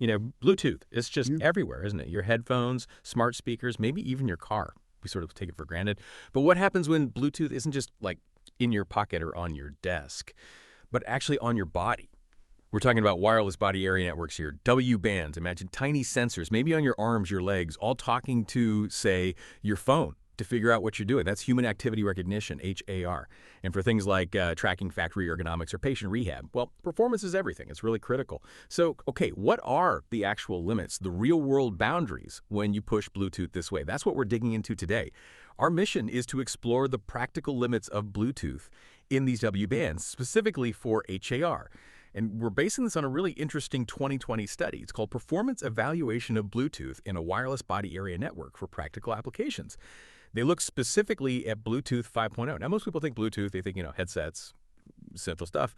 Bluetooth, it's just Yeah. everywhere, isn't it? Your headphones, smart speakers, maybe even your car. We sort of take it for granted. But what happens when Bluetooth isn't just like in your pocket or on your desk, but actually on your body? We're talking about wireless body area networks here, W bands. Imagine tiny sensors, maybe on your arms, your legs, all talking to, say, your phone to figure out what you're doing. That's human activity recognition, HAR. And for things like tracking factory ergonomics or patient rehab, well, performance is everything. It's really critical. So, okay, what are the actual limits, the real-world boundaries when you push Bluetooth this way? That's what we're digging into today. Our mission is to explore the practical limits of Bluetooth in these W bands, specifically for HAR. And we're basing this on a really interesting 2020 study. It's called Performance Evaluation of Bluetooth in a Wireless Body Area Network for Practical Applications. They look specifically at Bluetooth 5.0. Now, most people think Bluetooth, they think, headsets, simple stuff.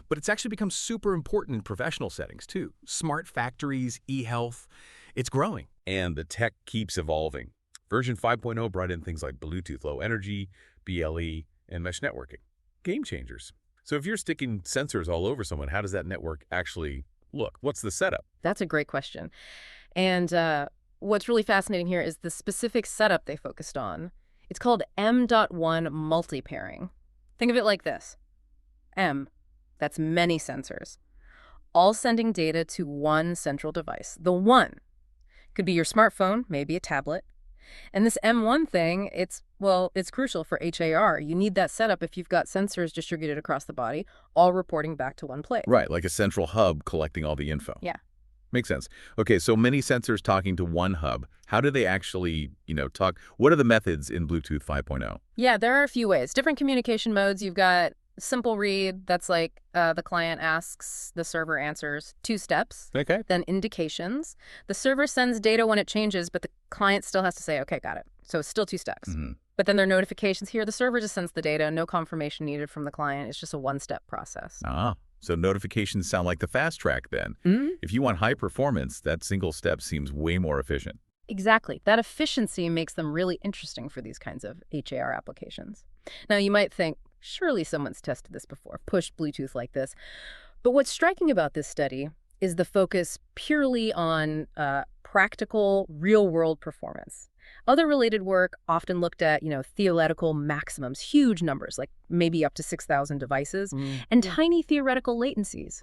But it's actually become super important in professional settings, too. Smart factories, e-health, it's growing. And the tech keeps evolving. Version 5.0 brought in things like Bluetooth Low Energy, BLE, and mesh networking. Game changers. So if you're sticking sensors all over someone, how does that network actually look? What's the setup? That's a great question. And what's really fascinating here is the specific setup they focused on. It's called M.1 multi-pairing. Think of it like this. M, that's many sensors, all sending data to one central device. The one could be your smartphone, maybe a tablet. And this M1 thing, it's crucial for HAR. You need that setup if you've got sensors distributed across the body, all reporting back to one place. Right, like a central hub collecting all the info. Yeah. Makes sense. Okay, so many sensors talking to one hub. How do they actually, talk? What are the methods in Bluetooth 5.0? Yeah, there are a few ways. Different communication modes. You've got simple read. That's like the client asks, the server answers. 2 steps. Okay. Then indications. The server sends data when it changes, but the client still has to say, okay, got it. So it's still 2 steps. Mm-hmm. But then there are notifications here. The server just sends the data. No confirmation needed from the client. It's just a 1-step process. So notifications sound like the fast track then. Mm-hmm. If you want high performance, that single step seems way more efficient. Exactly. That efficiency makes them really interesting for these kinds of HAR applications. Now, you might think, surely someone's tested this before, pushed Bluetooth like this. But what's striking about this study is the focus purely on practical, real-world performance. Other related work often looked at, theoretical maximums, huge numbers, like maybe up to 6,000 devices, and tiny theoretical latencies.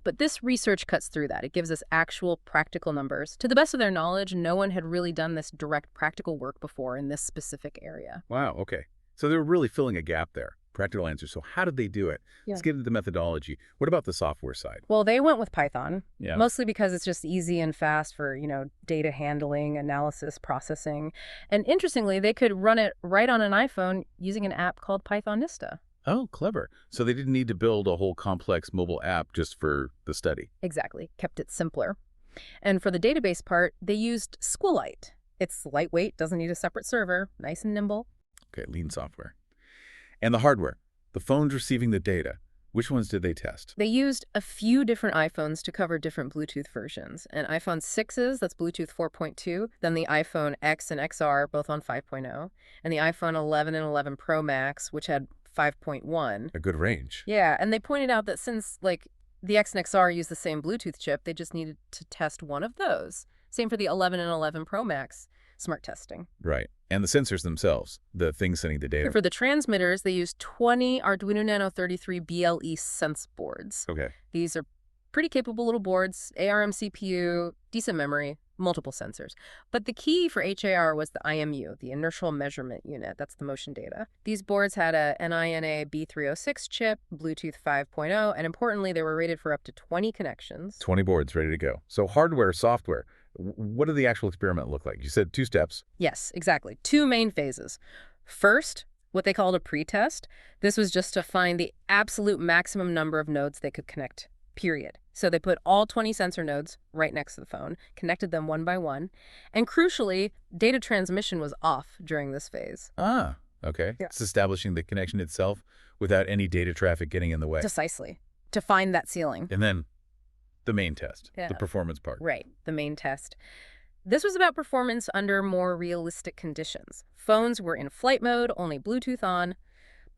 But this research cuts through that. It gives us actual practical numbers. To the best of their knowledge, no one had really done this direct practical work before in this specific area. Wow, okay. So they were really filling a gap there. Practical answers. So how did they do it? Yeah. Let's get into the methodology. What about the software side? Well, they went with Python, Yeah. mostly because it's just easy and fast for, data handling, analysis, processing. And interestingly, they could run it right on an iPhone using an app called Pythonista. Oh, clever. So they didn't need to build a whole complex mobile app just for the study. Exactly. Kept it simpler. And for the database part, they used SQLite. It's lightweight, doesn't need a separate server, nice and nimble. Okay, lean software. And the hardware, the phones receiving the data. Which ones did they test? They used a few different iPhones to cover different Bluetooth versions. An iPhone 6s, that's Bluetooth 4.2, then the iPhone X and XR, both on 5.0, and the iPhone 11 and 11 Pro Max, which had 5.1. A good range. Yeah, and they pointed out that since, the X and XR use the same Bluetooth chip, they just needed to test one of those. Same for the 11 and 11 Pro Max smart testing. Right. And the sensors themselves, the things sending the data. For the transmitters, they used 20 Arduino Nano 33 BLE Sense boards. Okay. These are pretty capable little boards, ARM CPU, decent memory, multiple sensors. But the key for HAR was the IMU, the Inertial Measurement Unit. That's the motion data. These boards had a NINA B306 chip, Bluetooth 5.0, and importantly, they were rated for up to 20 connections. 20 boards ready to go. So hardware, software. What did the actual experiment look like? You said 2 steps. Yes, exactly. 2 main phases. First, what they called a pretest. This was just to find the absolute maximum number of nodes they could connect, period. So they put all 20 sensor nodes right next to the phone, connected them one by one, and crucially, data transmission was off during this phase. Ah, okay. Yeah. It's establishing the connection itself without any data traffic getting in the way. Precisely. To find that ceiling. And then the main test, Yeah. the performance part. Right, the main test. This was about performance under more realistic conditions. Phones were in flight mode, only Bluetooth on.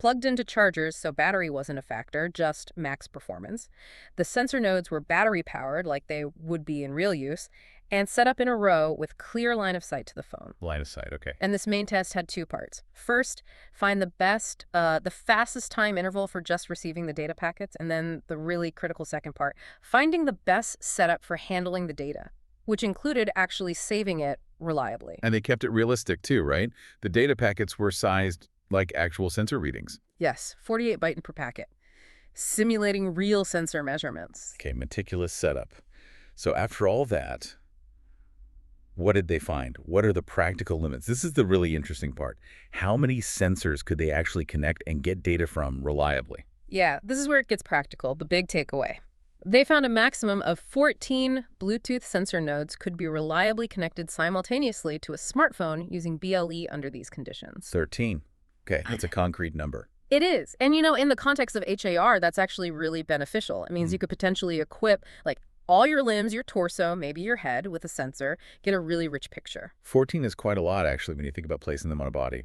plugged into chargers, so battery wasn't a factor, just max performance. The sensor nodes were battery-powered, like they would be in real use, and set up in a row with clear line of sight to the phone. Line of sight, okay. And this main test had two parts. First, find the fastest time interval for just receiving the data packets, and then the really critical second part, finding the best setup for handling the data, which included actually saving it reliably. And they kept it realistic too, right? The data packets were sized like actual sensor readings. Yes, 48 byte per packet, simulating real sensor measurements. Okay, meticulous setup. So after all that, what did they find? What are the practical limits? This is the really interesting part. How many sensors could they actually connect and get data from reliably? Yeah, this is where it gets practical, the big takeaway. They found a maximum of 14 Bluetooth sensor nodes could be reliably connected simultaneously to a smartphone using BLE under these conditions. 13. Okay, that's a concrete number. It is. And, in the context of HAR, that's actually really beneficial. It means you could potentially equip, all your limbs, your torso, maybe your head with a sensor, get a really rich picture. 14 is quite a lot, actually, when you think about placing them on a body.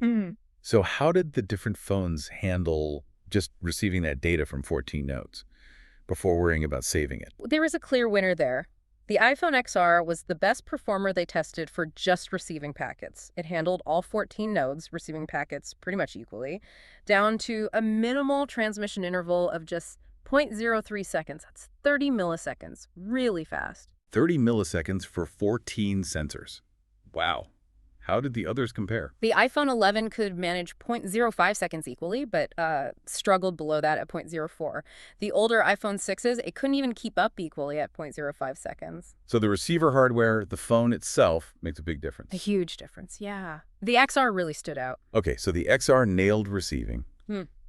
So how did the different phones handle just receiving that data from 14 nodes before worrying about saving it? There was a clear winner there. The iPhone XR was the best performer they tested for just receiving packets. It handled all 14 nodes, receiving packets pretty much equally, down to a minimal transmission interval of just 0.03 seconds. That's 30 milliseconds. Really fast. 30 milliseconds for 14 sensors. Wow. How did the others compare? The iPhone 11 could manage 0.05 seconds equally, but struggled below that at 0.04. The older iPhone 6s, it couldn't even keep up equally at 0.05 seconds. So the receiver hardware, the phone itself, makes a big difference. A huge difference, yeah. The XR really stood out. Okay, so the XR nailed receiving.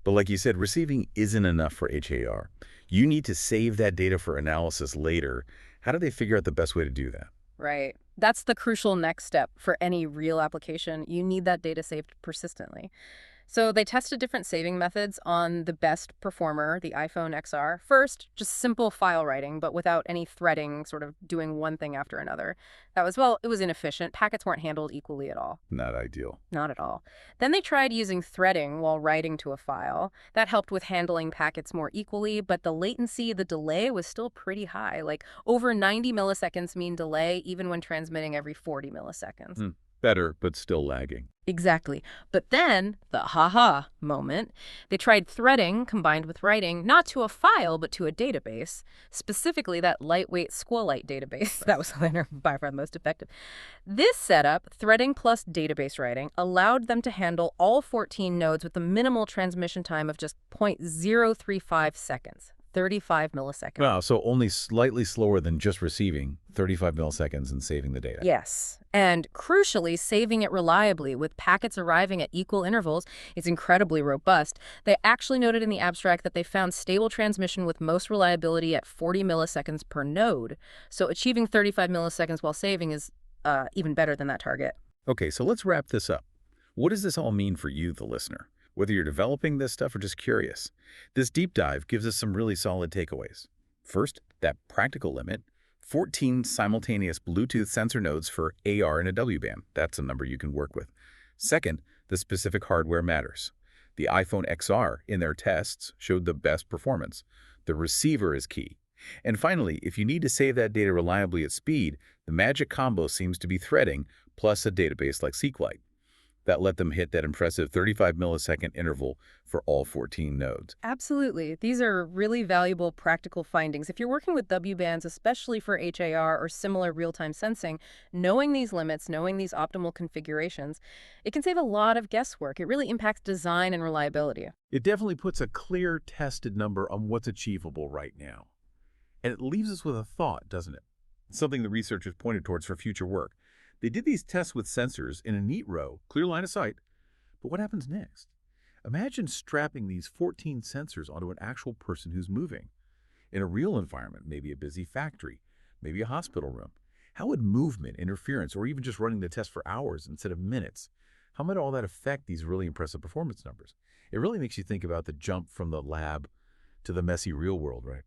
But like you said, receiving isn't enough for HAR. You need to save that data for analysis later. How do they figure out the best way to do that? Right. That's the crucial next step for any real application. You need that data saved persistently. So they tested different saving methods on the best performer, the iPhone XR. First, just simple file writing, but without any threading, sort of doing one thing after another. It was inefficient. Packets weren't handled equally at all. Not ideal. Not at all. Then they tried using threading while writing to a file. That helped with handling packets more equally, but the latency, the delay was still pretty high, like over 90 milliseconds mean delay, even when transmitting every 40 milliseconds. Better, but still lagging. Exactly. But then, the ha-ha moment, they tried threading combined with writing, not to a file, but to a database, specifically that lightweight SQLite database. That was by far the most effective. This setup, threading plus database writing, allowed them to handle all 14 nodes with a minimal transmission time of just 0.035 seconds. 35 milliseconds. Wow, so only slightly slower than just receiving 35 milliseconds and saving the data. Yes. And crucially, saving it reliably with packets arriving at equal intervals is incredibly robust. They actually noted in the abstract that they found stable transmission with most reliability at 40 milliseconds per node. So achieving 35 milliseconds while saving is even better than that target. Okay, so let's wrap this up. What does this all mean for you, the listener? Whether you're developing this stuff or just curious, this deep dive gives us some really solid takeaways. First, that practical limit, 14 simultaneous Bluetooth sensor nodes for AR and a W-band. That's a number you can work with. Second, the specific hardware matters. The iPhone XR, in their tests, showed the best performance. The receiver is key. And finally, if you need to save that data reliably at speed, the magic combo seems to be threading plus a database like SQLite. That let them hit that impressive 35 millisecond interval for all 14 nodes. Absolutely. These are really valuable practical findings. If you're working with W-bands, especially for HAR or similar real-time sensing, knowing these limits, knowing these optimal configurations, it can save a lot of guesswork. It really impacts design and reliability. It definitely puts a clear, tested number on what's achievable right now. And it leaves us with a thought, doesn't it? Something the researchers pointed towards for future work. They did these tests with sensors in a neat row, clear line of sight. But what happens next? Imagine strapping these 14 sensors onto an actual person who's moving. In a real environment, maybe a busy factory, maybe a hospital room. How would movement, interference, or even just running the test for hours instead of minutes, how might all that affect these really impressive performance numbers? It really makes you think about the jump from the lab to the messy real world, right?